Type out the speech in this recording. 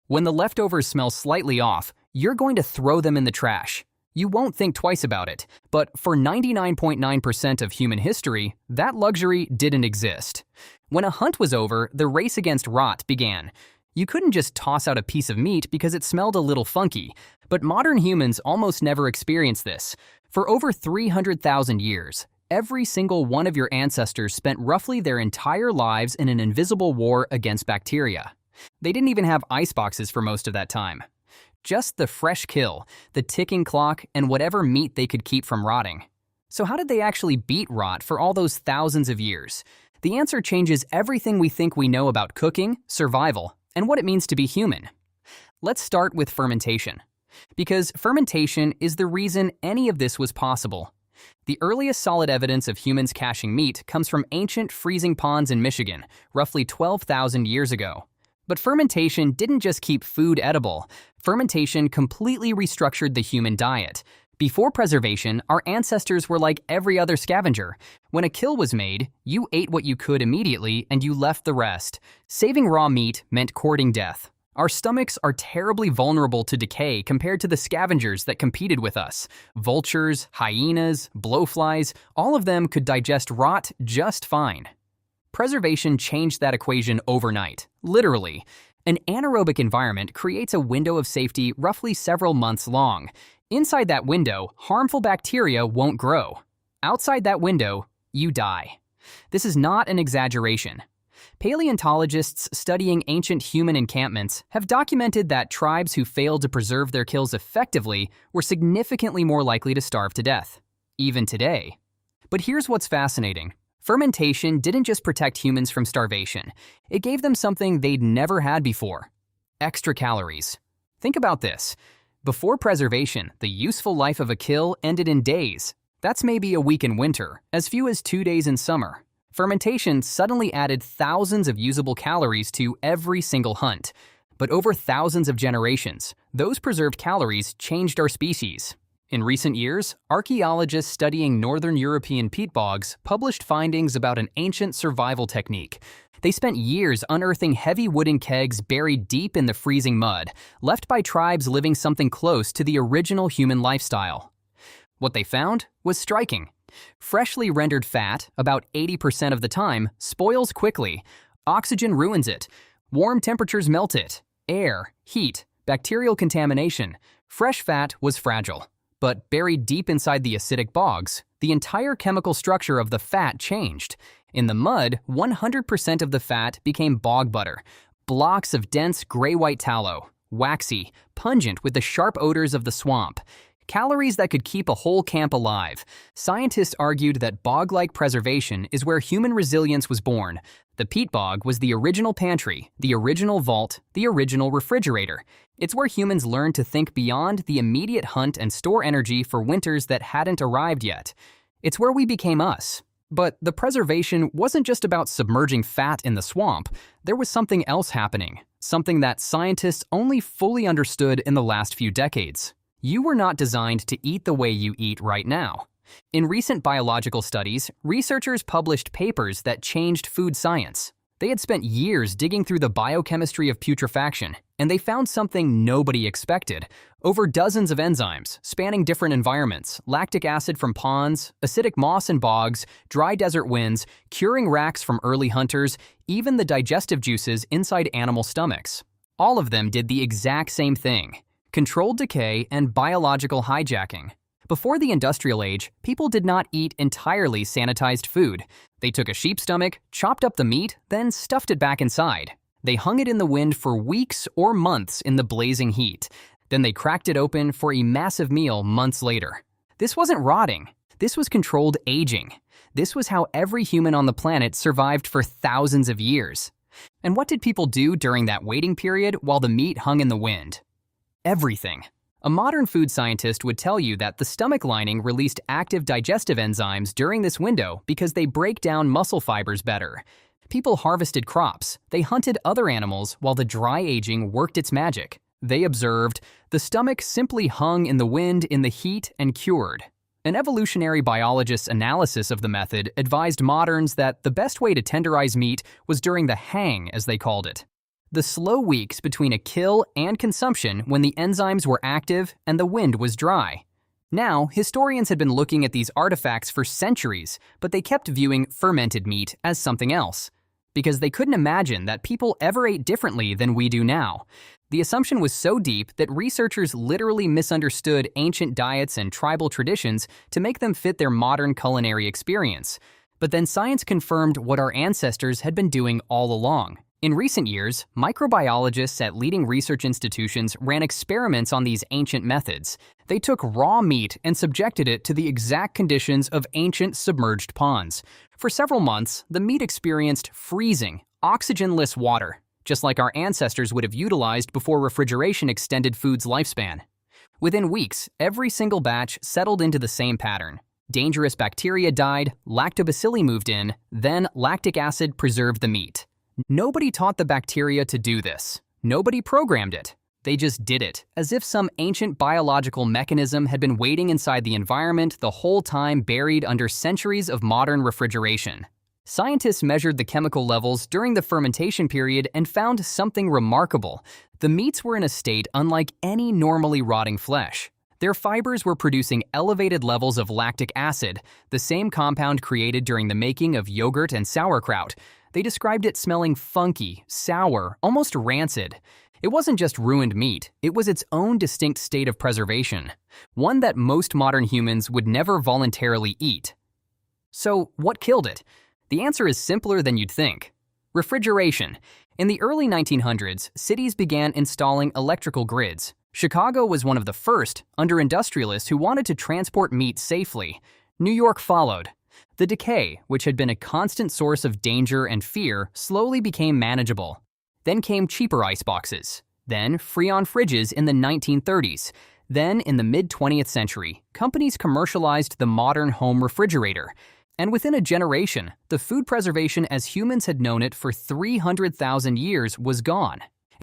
When the leftovers smell slightly off, you're going to throw them in the trash. You won't think twice about it, but for 99.9% of human history, that luxury didn't exist. When a hunt was over, the race against rot began. You couldn't just toss out a piece of meat because it smelled a little funky, but modern humans almost never experienced this. For over 300,000 years, every single one of your ancestors spent roughly their entire lives in an invisible war against bacteria. They didn't even have iceboxes for most of that time. Just the fresh kill, the ticking clock, and whatever meat they could keep from rotting. So how did they actually beat rot for all those thousands of years? The answer changes everything we think we know about cooking, survival, and what it means to be human. Let's start with fermentation. Because fermentation is the reason any of this was possible. The earliest solid evidence of humans caching meat comes from ancient freezing ponds in Michigan, roughly 12,000 years ago. But fermentation didn't just keep food edible. Fermentation completely restructured the human diet. Before preservation, our ancestors were like every other scavenger. When a kill was made, you ate what you could immediately and you left the rest. Saving raw meat meant courting death. Our stomachs are terribly vulnerable to decay compared to the scavengers that competed with us. Vultures, hyenas, blowflies, all of them could digest rot just fine. Preservation changed that equation overnight, literally. An anaerobic environment creates a window of safety roughly several months long. Inside that window, harmful bacteria won't grow. Outside that window, you die. This is not an exaggeration. Paleontologists studying ancient human encampments have documented that tribes who failed to preserve their kills effectively were significantly more likely to starve to death, even today. But here's what's fascinating. Fermentation didn't just protect humans from starvation. It gave them something they'd never had before: extra calories. Think about this. Before preservation, the useful life of a kill ended in days. That's maybe a week in winter, as few as 2 days in summer. Fermentation suddenly added thousands of usable calories to every single hunt. But over thousands of generations, those preserved calories changed our species. In recent years, archaeologists studying northern European peat bogs published findings about an ancient survival technique. They spent years unearthing heavy wooden kegs buried deep in the freezing mud, left by tribes living something close to the original human lifestyle. What they found was striking. Freshly rendered fat, about 80% of the time, spoils quickly. Oxygen ruins it. Warm temperatures melt it. Air, heat, bacterial contamination. Fresh fat was fragile. But buried deep inside the acidic bogs, the entire chemical structure of the fat changed. In the mud, 100% of the fat became bog butter, blocks of dense gray-white tallow, waxy, pungent with the sharp odors of the swamp. Calories that could keep a whole camp alive. Scientists argued that bog-like preservation is where human resilience was born. The peat bog was the original pantry, the original vault, the original refrigerator. It's where humans learned to think beyond the immediate hunt and store energy for winters that hadn't arrived yet. It's where we became us. But the preservation wasn't just about submerging fat in the swamp. There was something else happening, something that scientists only fully understood in the last few decades. You were not designed to eat the way you eat right now. In recent biological studies, researchers published papers that changed food science. They had spent years digging through the biochemistry of putrefaction, and they found something nobody expected. Over dozens of enzymes, spanning different environments: lactic acid from ponds, acidic moss in bogs, dry desert winds, curing racks from early hunters, even the digestive juices inside animal stomachs. All of them did the exact same thing: controlled decay and biological hijacking. Before the industrial age, people did not eat entirely sanitized food. They took a sheep stomach, chopped up the meat, then stuffed it back inside. They hung it in the wind for weeks or months in the blazing heat. Then they cracked it open for a massive meal months later. This wasn't rotting. This was controlled aging. This was how every human on the planet survived for thousands of years. And what did people do during that waiting period while the meat hung in the wind? Everything. A modern food scientist would tell you that the stomach lining released active digestive enzymes during this window because they break down muscle fibers better. People harvested crops. They hunted other animals while the dry aging worked its magic. They observed the stomach simply hung in the wind in the heat and cured. An evolutionary biologist's analysis of the method advised moderns that the best way to tenderize meat was during the hang, as they called it. The slow weeks between a kill and consumption when the enzymes were active and the wind was dry. Now, historians had been looking at these artifacts for centuries, but they kept viewing fermented meat as something else, because they couldn't imagine that people ever ate differently than we do now. The assumption was so deep that researchers literally misunderstood ancient diets and tribal traditions to make them fit their modern culinary experience. But then science confirmed what our ancestors had been doing all along. In recent years, microbiologists at leading research institutions ran experiments on these ancient methods. They took raw meat and subjected it to the exact conditions of ancient submerged ponds. For several months, the meat experienced freezing, oxygenless water, just like our ancestors would have utilized before refrigeration extended food's lifespan. Within weeks, every single batch settled into the same pattern. Dangerous bacteria died, lactobacilli moved in, then lactic acid preserved the meat. Nobody taught the bacteria to do this. Nobody programmed it. They just did it, as if some ancient biological mechanism had been waiting inside the environment the whole time, buried under centuries of modern refrigeration. Scientists measured the chemical levels during the fermentation period and found something remarkable. The meats were in a state unlike any normally rotting flesh. Their fibers were producing elevated levels of lactic acid, the same compound created during the making of yogurt and sauerkraut. They described it smelling funky, sour, almost rancid. It wasn't just ruined meat, it was its own distinct state of preservation, one that most modern humans would never voluntarily eat. So, what killed it? The answer is simpler than you'd think. Refrigeration. In the early 1900s, cities began installing electrical grids. Chicago was one of the first, under industrialists who wanted to transport meat safely. New York followed. The decay, which had been a constant source of danger and fear, slowly became manageable. Then came cheaper iceboxes. Then Freon fridges in the 1930s. Then, in the mid-20th century, companies commercialized the modern home refrigerator. And within a generation, the food preservation as humans had known it for 300,000 years was gone.